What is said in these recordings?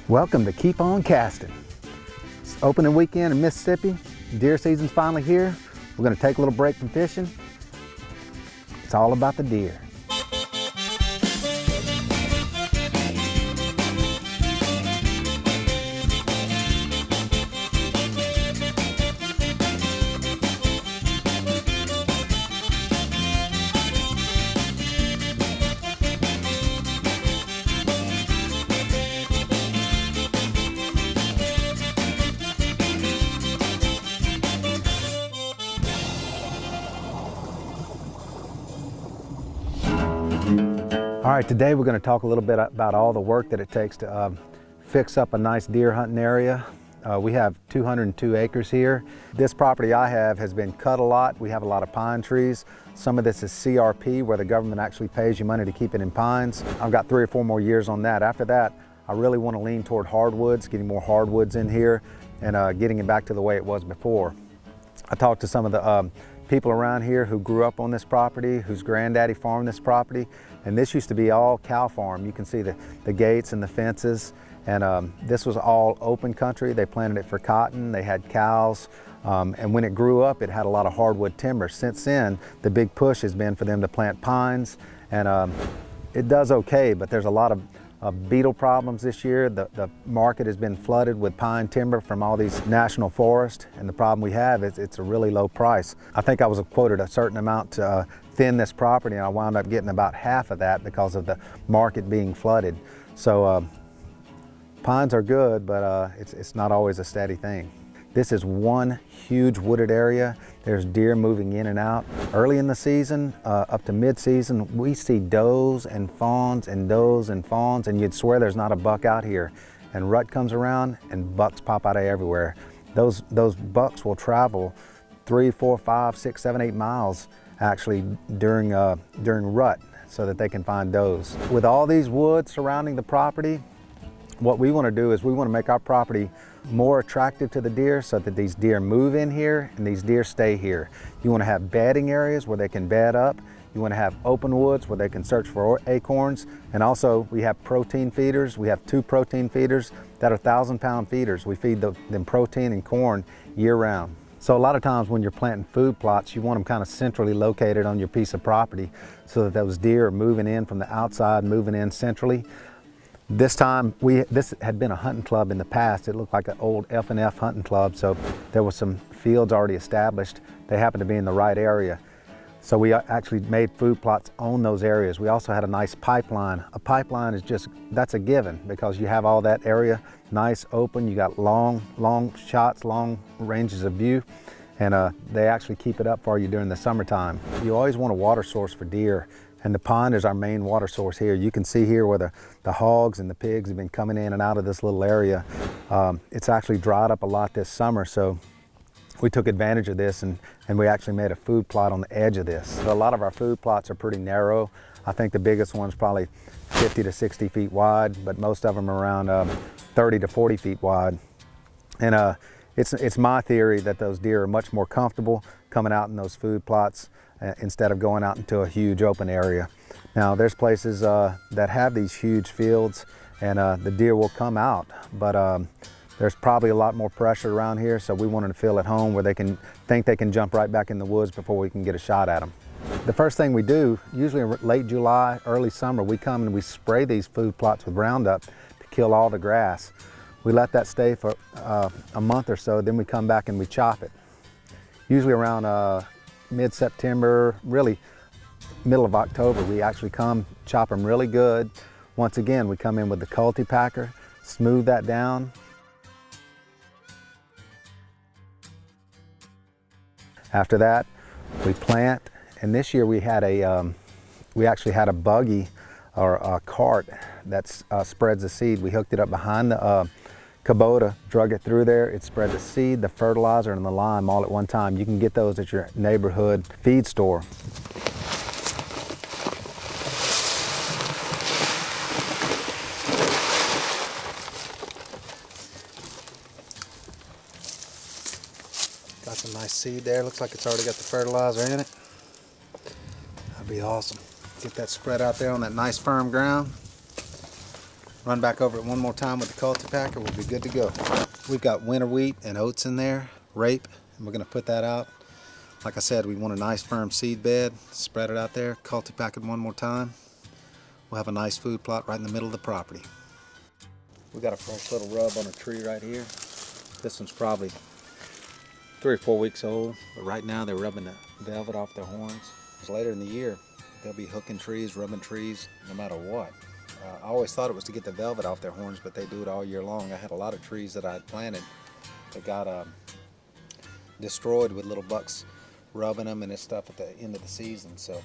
Welcome to Keep On Casting. It's opening weekend in Mississippi. Deer season's finally here. We're going to take a little break from fishing. It's all about the deer. All right, today we're going to talk a little bit about all the work that it takes to fix up a nice deer hunting area. We have 202 acres here. This property I have has been cut a lot. We have a lot of pine trees. Some of this is CRP, where the government actually pays you money to keep it in pines. I've got 3 or 4 more years on that. After that, I really want to lean toward hardwoods, getting more hardwoods in here and getting it back to the way it was before. I talked to some of the people around here who grew up on this property, whose granddaddy farmed this property, and this used to be all cow farm. You can see the gates and the fences, and this was all open country. They planted it for cotton, they had cows, and when it grew up, it had a lot of hardwood timber. Since then, the big push has been for them to plant pines, and it does okay, but there's a lot of beetle problems this year. The market has been flooded with pine timber from all these national forests, and the problem we have is it's a really low price. I think I was quoted a certain amount to thin this property, and I wound up getting about half of that because of the market being flooded. So pines are good, but it's not always a steady thing. This is one huge wooded area. There's deer moving in and out. Early in the season, up to mid-season, we see does and fawns and does and fawns, and you'd swear there's not a buck out here. And rut comes around and bucks pop out of everywhere. Those bucks will travel 3, 4, 5, 6, 7, 8 miles actually during rut so that they can find does. With all these woods surrounding the property, what we want to do is we want to make our property more attractive to the deer so that these deer move in here and these deer stay here. You want to have bedding areas where they can bed up. You want to have open woods where they can search for acorns. And also we have protein feeders. We have 2 protein feeders that are 1,000-pound feeders. We feed them protein and corn year round. So a lot of times when you're planting food plots, you want them kind of centrally located on your piece of property so that those deer are moving in from the outside, moving in centrally. This time, this had been a hunting club in the past. It looked like an old F&F hunting club, so there was some fields already established. They happened to be in the right area. So we actually made food plots on those areas. We also had a nice pipeline. A pipeline is that's a given because you have all that area nice open. You got long shots, long ranges of view, and they actually keep it up for you during the summertime. You always want a water source for deer. And the pond is our main water source here. You can see here where the hogs and the pigs have been coming in and out of this little area. It's actually dried up a lot this summer, so we took advantage of this and we actually made a food plot on the edge of this. So a lot of our food plots are pretty narrow. I think the biggest one's probably 50 to 60 feet wide, but most of them are around 30 to 40 feet wide. And it's my theory that those deer are much more comfortable coming out in those food plots instead of going out into a huge open area. Now there's places that have these huge fields and the deer will come out, but there's probably a lot more pressure around here, so we wanted to feel at home where they can think they can jump right back in the woods before we can get a shot at them. The first thing we do, usually in late July, early summer, we come and we spray these food plots with Roundup to kill all the grass. We let that stay for a month or so, then we come back and we chop it. Usually around mid-September, really middle of October, we actually come chop them really good. Once again, we come in with the cultipacker, smooth that down. After that, we plant, and this year we actually had a buggy or a cart that spreads the seed. We hooked it up behind the Kubota, drug it through there. It spread the seed, the fertilizer, and the lime all at one time. You can get those at your neighborhood feed store. Got some nice seed there. Looks like it's already got the fertilizer in it. That'd be awesome. Get that spread out there on that nice firm ground. Run back over it one more time with the cultipacker, we'll be good to go. We've got winter wheat and oats in there, rape, and we're gonna put that out. Like I said, we want a nice firm seed bed, spread it out there, cultipack it one more time. We'll have a nice food plot right in the middle of the property. We got a fresh little rub on a tree right here. This one's probably 3 or 4 weeks old, but right now they're rubbing the velvet off their horns. Later in the year, they'll be hooking trees, rubbing trees, no matter what. I always thought it was to get the velvet off their horns, but they do it all year long. I had a lot of trees that I had planted that got destroyed with little bucks rubbing them and this stuff at the end of the season. So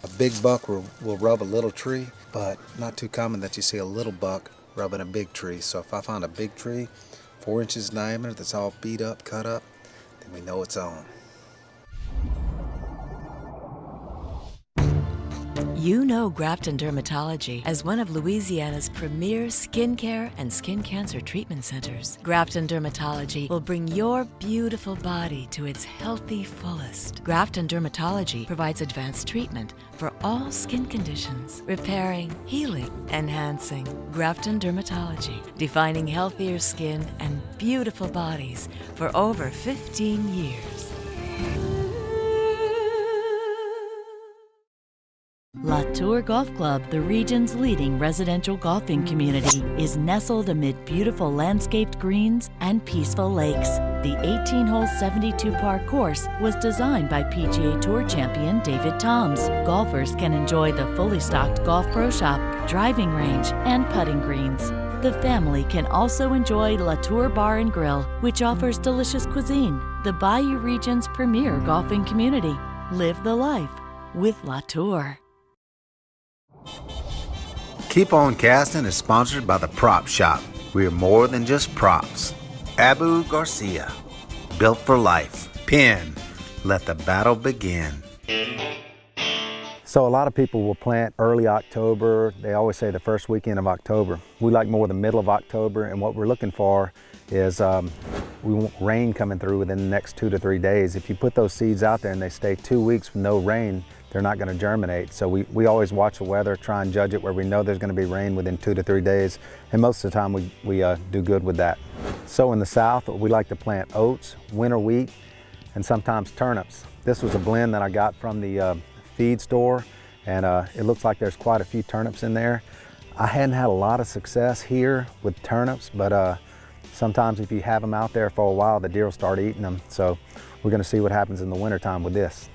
a big buck will rub a little tree, but not too common that you see a little buck rubbing a big tree. So if I find a big tree, 4 inches diameter, that's all beat up, cut up, then we know it's on. You know Grafton Dermatology as one of Louisiana's premier skincare and skin cancer treatment centers. Grafton Dermatology will bring your beautiful body to its healthy fullest. Grafton Dermatology provides advanced treatment for all skin conditions, repairing, healing, enhancing. Grafton Dermatology, defining healthier skin and beautiful bodies for over 15 years. La Tour Golf Club, the region's leading residential golfing community, is nestled amid beautiful landscaped greens and peaceful lakes. The 18-hole 72-par course was designed by PGA Tour champion David Toms. Golfers can enjoy the fully stocked golf pro shop, driving range, and putting greens. The family can also enjoy La Tour Bar and Grill, which offers delicious cuisine. The Bayou region's premier golfing community. Live the life with La Tour. Keep On Castin is sponsored by the Prop Shop. We are more than just props. Abu Garcia, built for life. Pin, let the battle begin. So a lot of people will plant early October. They always say the first weekend of October. We like more the middle of October, and what we're looking for is we want rain coming through within the next 2 to 3 days. If you put those seeds out there and they stay 2 weeks with no rain, they're not going to germinate. So we always watch the weather, try and judge it where we know there's going to be rain within 2 to 3 days, and most of the time we do good with that. So in the South, we like to plant oats, winter wheat, and sometimes turnips. This was a blend that I got from the feed store, and it looks like there's quite a few turnips in there. I hadn't had a lot of success here with turnips, but sometimes if you have them out there for a while, the deer will start eating them. So we're going to see what happens in the wintertime with this.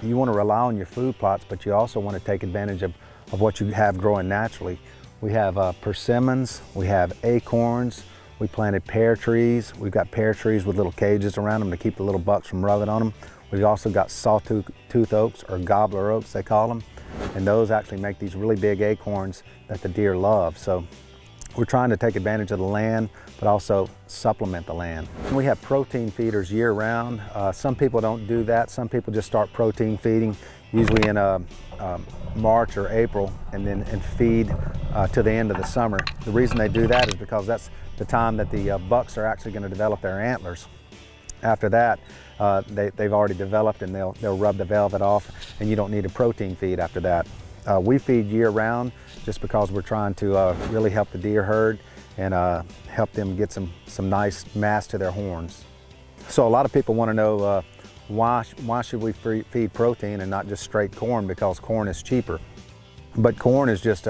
You want to rely on your food plots, but you also want to take advantage of what you have growing naturally. We have persimmons, we have acorns, we planted pear trees. We've got pear trees with little cages around them to keep the little bucks from rubbing on them. We've also got sawtooth oaks, or gobbler oaks they call them, and those actually make these really big acorns that the deer love. So we're trying to take advantage of the land, but also supplement the land. We have protein feeders year-round. Some people don't do that. Some people just start protein feeding, usually in March or April, and feed to the end of the summer. The reason they do that is because that's the time that the bucks are actually going to develop their antlers. After that, they've already developed, and they'll rub the velvet off, and you don't need a protein feed after that. We feed year-round just because we're trying to really help the deer herd and help them get some nice mass to their horns. So a lot of people want to know why should we feed protein and not just straight corn, because corn is cheaper. But corn is just,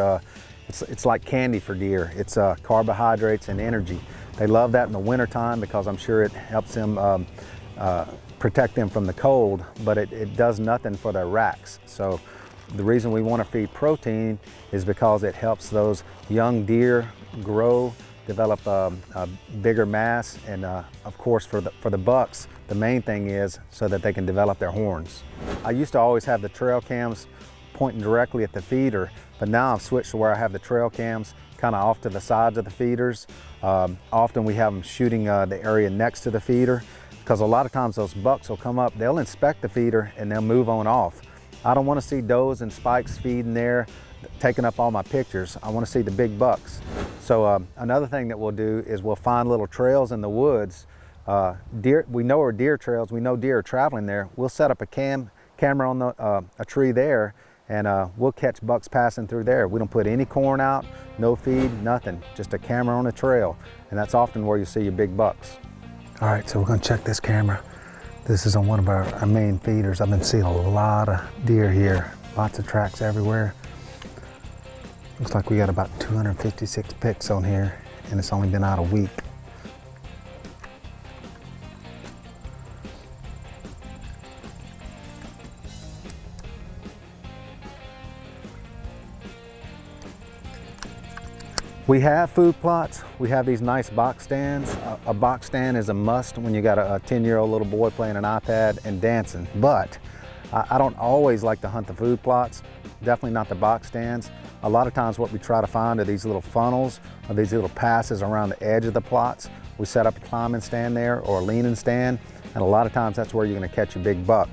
it's like candy for deer. It's carbohydrates and energy. They love that in the wintertime because I'm sure it helps them protect them from the cold, but it does nothing for their racks. So the reason we want to feed protein is because it helps those young deer grow, develop a bigger mass, and of course for the bucks, the main thing is so that they can develop their horns. I used to always have the trail cams pointing directly at the feeder, but now I've switched to where I have the trail cams kind of off to the sides of the feeders. Often we have them shooting the area next to the feeder, because a lot of times those bucks will come up, they'll inspect the feeder and they'll move on off. I don't want to see does and spikes feeding there, taking up all my pictures. I want to see the big bucks. So another thing that we'll do is we'll find little trails in the woods. We know our deer trails, we know deer are traveling there. We'll set up a camera on a tree there and we'll catch bucks passing through there. We don't put any corn out, no feed, nothing, just a camera on the trail, and that's often where you see your big bucks. All right, so we're gonna check this camera. This is on one of our main feeders. I've been seeing a lot of deer here, lots of tracks everywhere. Looks like we got about 256 picks on here, and it's only been out a week. We have food plots. We have these nice box stands. A box stand is a must when you got a 10-year-old little boy playing an iPad and dancing. But I don't always like to hunt the food plots, definitely not the box stands. A lot of times what we try to find are these little funnels or these little passes around the edge of the plots. We set up a climbing stand there or a leaning stand, and a lot of times that's where you're gonna catch a big buck.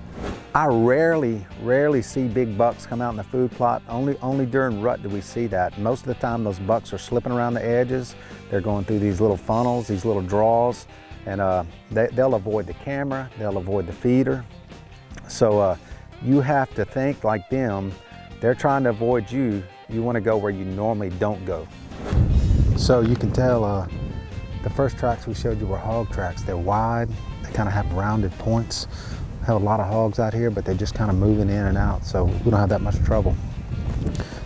I rarely see big bucks come out in the food plot. Only during rut do we see that. Most of the time those bucks are slipping around the edges. They're going through these little funnels, these little draws, and they'll avoid the camera, they'll avoid the feeder. So you have to think like them. They're trying to avoid you. You want to go where you normally don't go. So you can tell the first tracks we showed you were hog tracks. They're wide, they kind of have rounded points. Have a lot of hogs out here, but they're just kind of moving in and out, so we don't have that much trouble.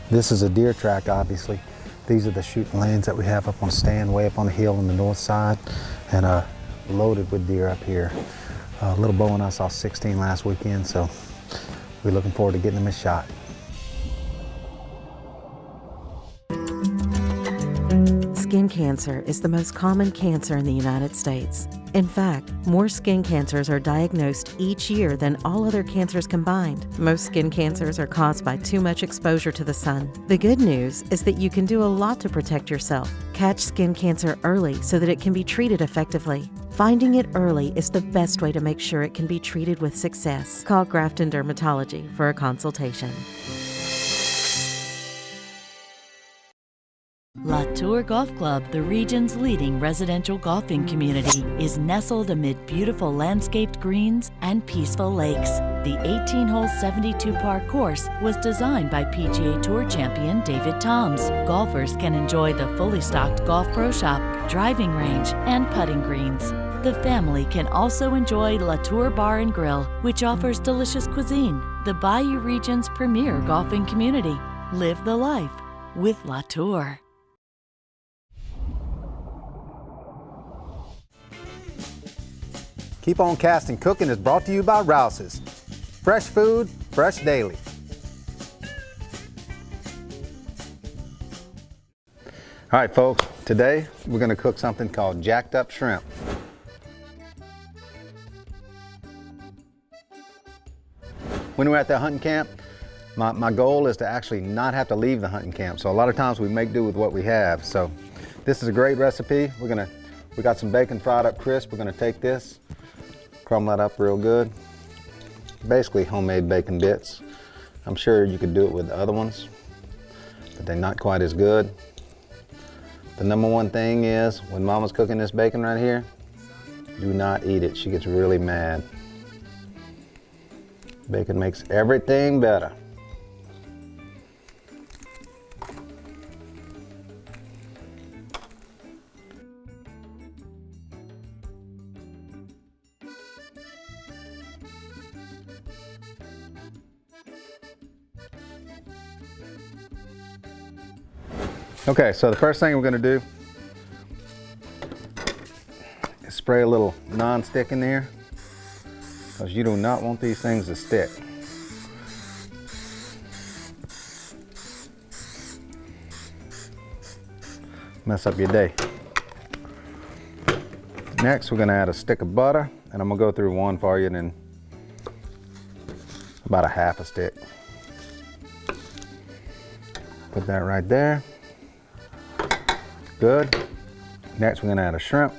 This is a deer track, obviously. These are the shooting lanes that we have up on a stand way up on the hill on the north side, and loaded with deer up here. Little Bo and I saw 16 last weekend, so we're looking forward to getting them a shot. Skin cancer is the most common cancer in the United States. In fact, more skin cancers are diagnosed each year than all other cancers combined. Most skin cancers are caused by too much exposure to the sun. The good news is that you can do a lot to protect yourself. Catch skin cancer early so that it can be treated effectively. Finding it early is the best way to make sure it can be treated with success. Call Grafton Dermatology for a consultation. Latour Golf Club, the region's leading residential golfing community, is nestled amid beautiful landscaped greens and peaceful lakes. The 18-hole 72-par course was designed by PGA Tour champion David Toms. Golfers can enjoy the fully stocked golf pro shop, driving range, and putting greens. The family can also enjoy Latour Bar and Grill, which offers delicious cuisine. The Bayou region's premier golfing community. Live the life with Latour. Keep on Casting Cooking is brought to you by Rouse's. Fresh food, fresh daily. All right, folks, today we're gonna cook something called jacked up shrimp. When we're at the hunting camp, my goal is to actually not have to leave the hunting camp. So a lot of times we make do with what we have. So this is a great recipe. We got some bacon fried up crisp. We're gonna take this, crumble that up real good. Basically homemade bacon bits. I'm sure you could do it with the other ones, but they're not quite as good. The number one thing is, when Mama's cooking this bacon right here, do not eat it. She gets really mad. Bacon makes everything better. Okay, so the first thing we're gonna do is spray a little non-stick in there, because you do not want these things to stick. Mess up your day. Next, we're gonna add a stick of butter, and I'm gonna go through one for you, and then about a half a stick. Put that right there. Good. Next, we're gonna add a shrimp.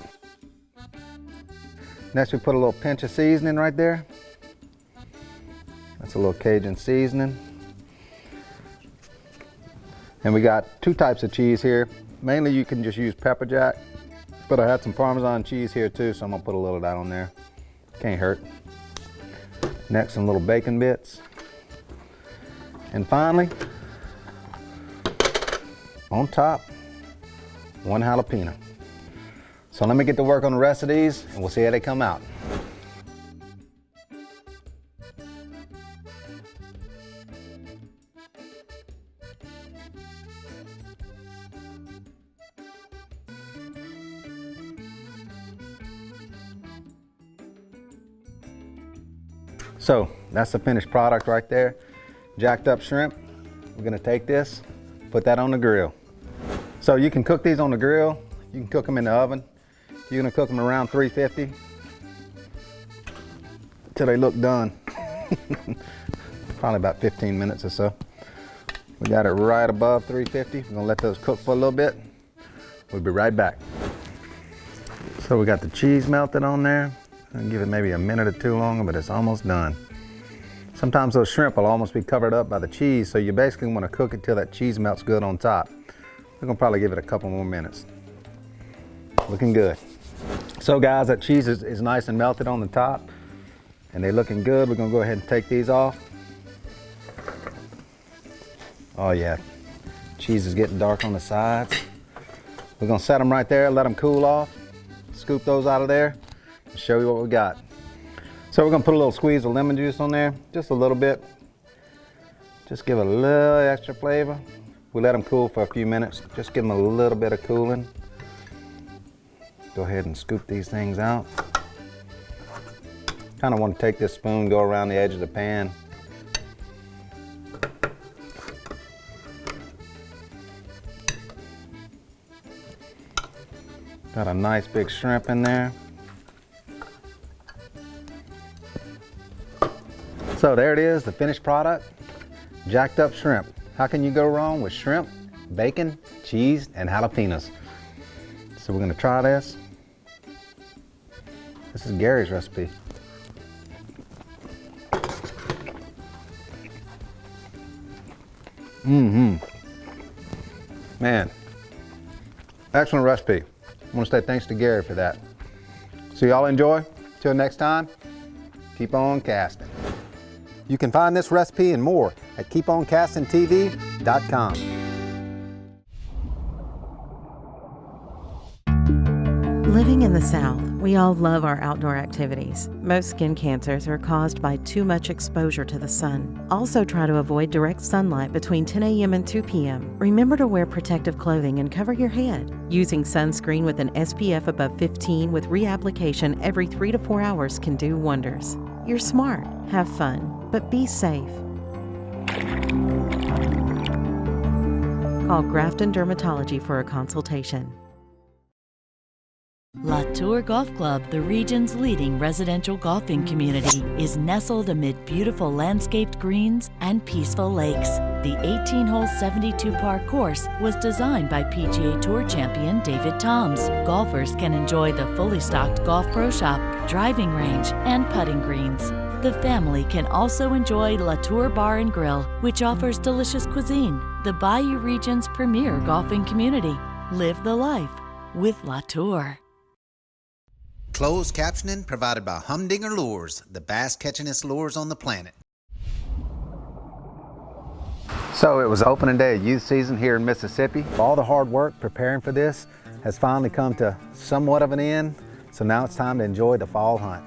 Next, we put a little pinch of seasoning right there. That's a little Cajun seasoning. And we got two types of cheese here. Mainly you can just use pepper jack, but I had some Parmesan cheese here too, so I'm gonna put a little of that on there. Can't hurt. Next, some little bacon bits. And finally, on top, 1 jalapeno. So let me get to work on the rest of these and we'll see how they come out. So that's the finished product right there. Jacked up shrimp. We're gonna take this, put that on the grill. So you can cook these on the grill. You can cook them in the oven. You're gonna cook them around 350 till they look done. Probably about 15 minutes or so. We got it right above 350. We're gonna let those cook for a little bit. We'll be right back. So we got the cheese melted on there. I'll give it maybe a minute or two longer, but it's almost done. Sometimes those shrimp will almost be covered up by the cheese, so you basically want to cook it till that cheese melts good on top. We're gonna probably give it a couple more minutes. Looking good. So guys, that cheese is nice and melted on the top, and they're looking good. We're gonna go ahead and take these off. Oh yeah, cheese is getting dark on the sides. We're gonna set them right there, let them cool off, scoop those out of there, and show you what we got. So we're gonna put a little squeeze of lemon juice on there, just a little bit. Just give it a little extra flavor. We let them cool for a few minutes, just give them a little bit of cooling. Go ahead and scoop these things out. Kind of want to take this spoon, go around the edge of the pan. Got a nice big shrimp in there. So there it is, the finished product. Jacked up shrimp. How can you go wrong with shrimp, bacon, cheese, and jalapenos? So we're gonna try this. This is Gary's recipe. Man, excellent recipe. I want to say thanks to Gary for that. So y'all enjoy. Till next time, keep on casting. You can find this recipe and more at keeponcastingtv.com. Living in the South, we all love our outdoor activities. Most skin cancers are caused by too much exposure to the sun. Also try to avoid direct sunlight between 10 a.m. and 2 p.m. Remember to wear protective clothing and cover your head. Using sunscreen with an SPF above 15 with reapplication every 3 to 4 hours can do wonders. You're smart, have fun, but be safe. Call Grafton Dermatology for a consultation. Latour Golf Club, the region's leading residential golfing community, is nestled amid beautiful landscaped greens and peaceful lakes. The 18-hole 72-par course was designed by PGA Tour champion David Toms. Golfers can enjoy the fully stocked golf pro shop, driving range, and putting greens. The family can also enjoy Latour Bar and Grill, which offers delicious cuisine. The Bayou region's premier golfing community. Live the life with Latour. Closed captioning provided by Humdinger Lures, the bass catchingest lures on the planet. So it was opening day of youth season here in Mississippi. All the hard work preparing for this has finally come to somewhat of an end. So now it's time to enjoy the fall hunt.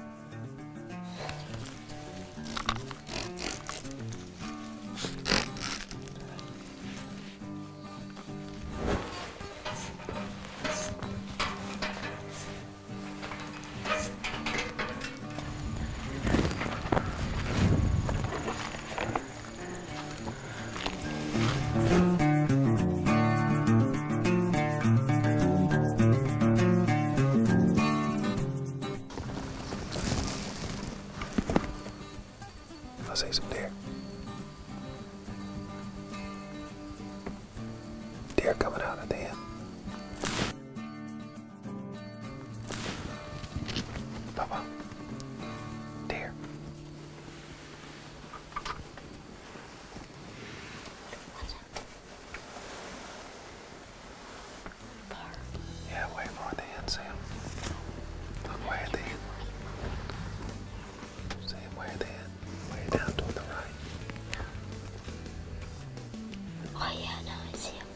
I see some deer. Deer coming out at the end. Papa. Deer. Yeah, way more at the end, Sam. Look way at the end. See him way at the end. Way down toward the right. Oh yeah, now I see him.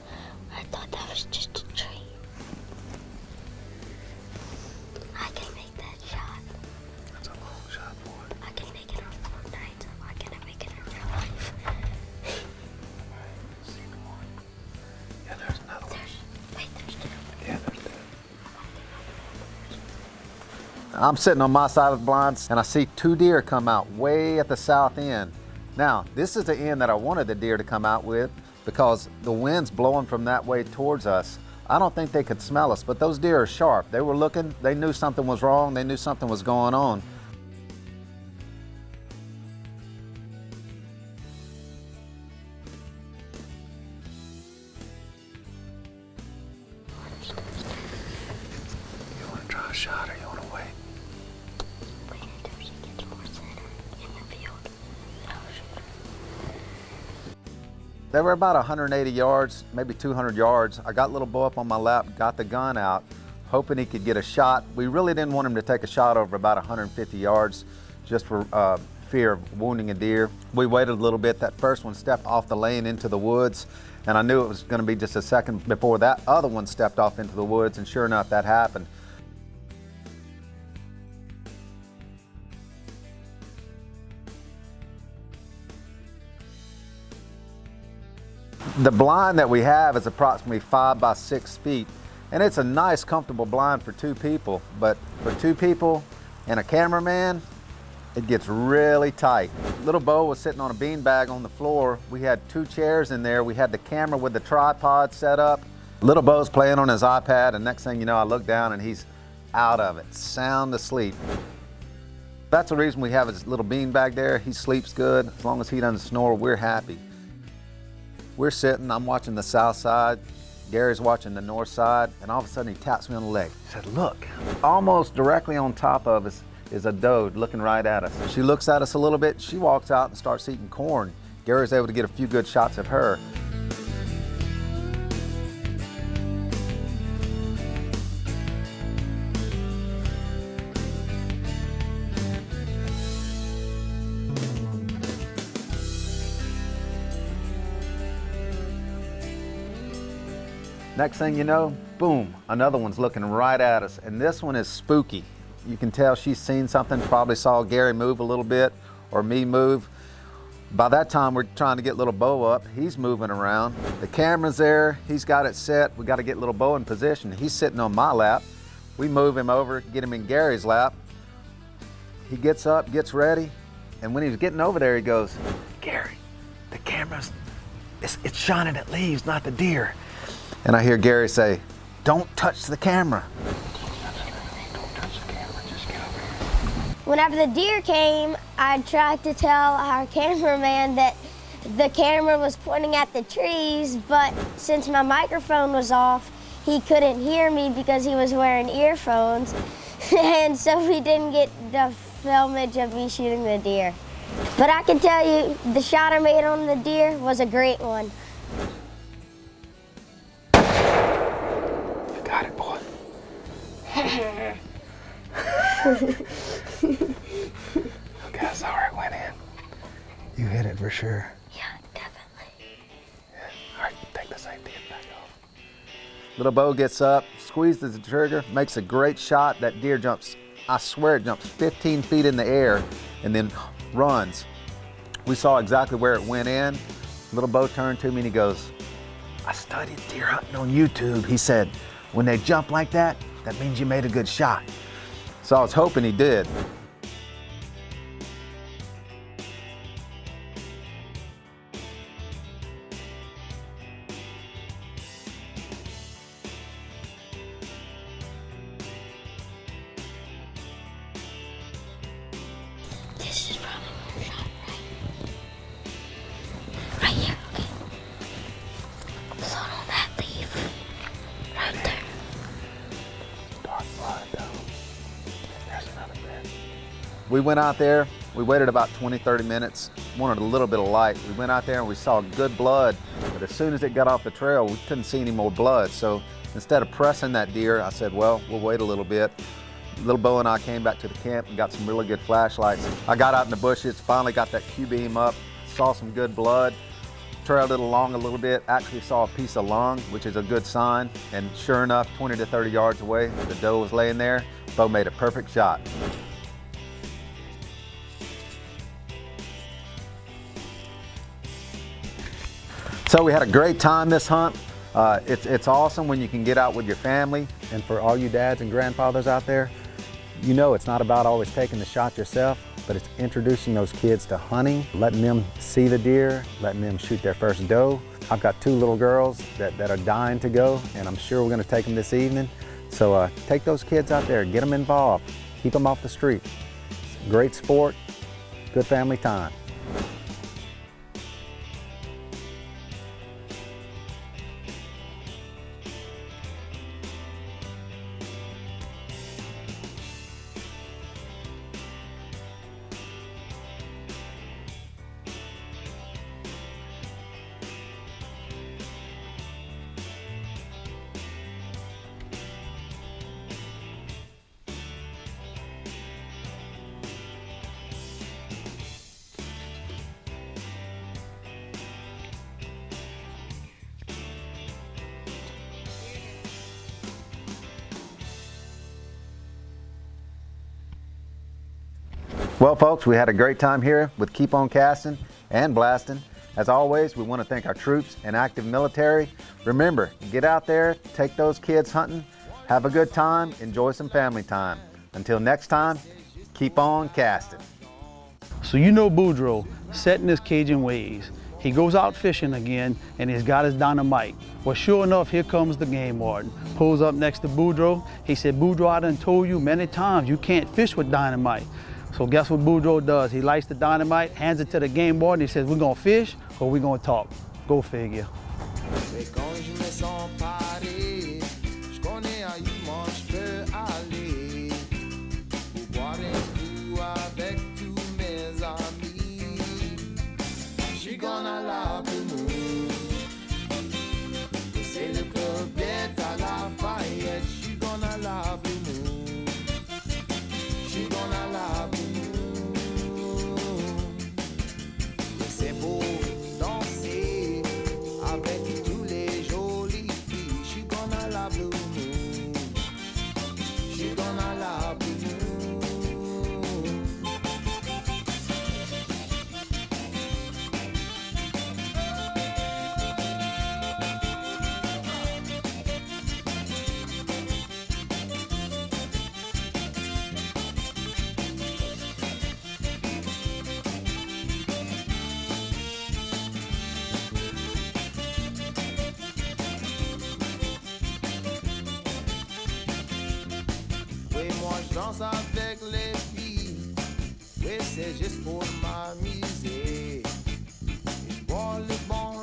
I thought that was just a tree. I can make that shot. That's a long shot, boy. I can make it on Fortnite, so why can't I make it in real life? See, come on. Yeah, there's another one. There's two. Yeah, there's two. I'm sitting on my side of the blinds and I see two deer come out way at the south end. Now, this is the end that I wanted the deer to come out with because the wind's blowing from that way towards us. I don't think they could smell us, but those deer are sharp. They were looking, they knew something was wrong, they knew something was going on. You want to try a shot or you want to wait? Wait until she gets more center in the field. I'll shoot her. They were about 180 yards, maybe 200 yards. I got little Bo up on my lap, got the gun out, hoping he could get a shot. We really didn't want him to take a shot over about 150 yards just for fear of wounding a deer. We waited a little bit. That first one stepped off the lane into the woods, and I knew it was going to be just a second before that other one stepped off into the woods, and sure enough, that happened. The blind that we have is approximately 5 by 6 feet, and it's a nice, comfortable blind for 2 people, but for 2 people and a cameraman, it gets really tight. Little Bo was sitting on a beanbag on the floor. We had 2 chairs in there. We had the camera with the tripod set up. Little Bo's playing on his iPad, and next thing you know, I look down and he's out of it, sound asleep. That's the reason we have his little beanbag there. He sleeps good. As long as he doesn't snore, we're happy. We're sitting, I'm watching the south side, Gary's watching the north side, and all of a sudden he taps me on the leg. He said, look, almost directly on top of us is a doe looking right at us. She looks at us a little bit, she walks out and starts eating corn. Gary's able to get a few good shots of her. Next thing you know, boom, another one's looking right at us. And this one is spooky. You can tell she's seen something, probably saw Gary move a little bit or me move. By that time, we're trying to get little Bo up. He's moving around. The camera's there, he's got it set. We got to get little Bo in position. He's sitting on my lap. We move him over, get him in Gary's lap. He gets up, gets ready. And when he was getting over there, he goes, Gary, the camera's, it's shining at leaves, not the deer. And I hear Gary say, don't touch the camera. Don't touch the camera, just get over here. Whenever the deer came, I tried to tell our cameraman that the camera was pointing at the trees, but since my microphone was off, he couldn't hear me because he was wearing earphones. And so we didn't get the filmage of me shooting the deer. But I can tell you, the shot I made on the deer was a great one. Got it, boy. Okay, I saw where it went in. You hit it for sure. Yeah, definitely. Yeah. All right, take the safety back off. Little Bo gets up, squeezes the trigger, makes a great shot. That deer jumps, I swear it jumps 15 feet in the air and then runs. We saw exactly where it went in. Little Bo turned to me and he goes, I studied deer hunting on YouTube. He said, when they jump like that, that means you made a good shot. So I was hoping he did. This is probably one shot, right? Right here, okay. So on that leaf, right there. Dark blood though. There's another bit. We went out there, we waited about 20-30 minutes, wanted a little bit of light. We went out there and we saw good blood, but as soon as it got off the trail, we couldn't see any more blood. So instead of pressing that deer, I said, well, we'll wait a little bit. Little Bo and I came back to the camp and got some really good flashlights. I got out in the bushes, finally got that Q-beam up, saw some good blood. trailed it along a little bit, actually saw a piece of lung, which is a good sign. And sure enough, 20 to 30 yards away, the doe was laying there. Bo made a perfect shot. So we had a great time this hunt. It's awesome when you can get out with your family. And for all you dads and grandfathers out there, you know it's not about always taking the shot yourself, but it's introducing those kids to hunting, letting them see the deer, letting them shoot their first doe. I've got 2 little girls that are dying to go, and I'm sure we're gonna take them this evening. So take those kids out there, get them involved, keep them off the street. Great sport, good family time. Well, folks, we had a great time here with Keep On Casting and Blasting. As always, we want to thank our troops and active military. Remember, get out there, take those kids hunting, have a good time, enjoy some family time. Until next time, keep on casting. So you know Boudreaux, set in his Cajun ways. He goes out fishing again and he's got his dynamite. Well, sure enough, here comes the game warden. Pulls up next to Boudreaux. He said, Boudreaux, I done told you many times you can't fish with dynamite. So guess what Boudreaux does? He lights the dynamite, hands it to the game warden. He says, we're gonna fish or we're gonna talk. Go figure. Danse avec les filles, oui c'est juste pour m'amuser. Je bois le bon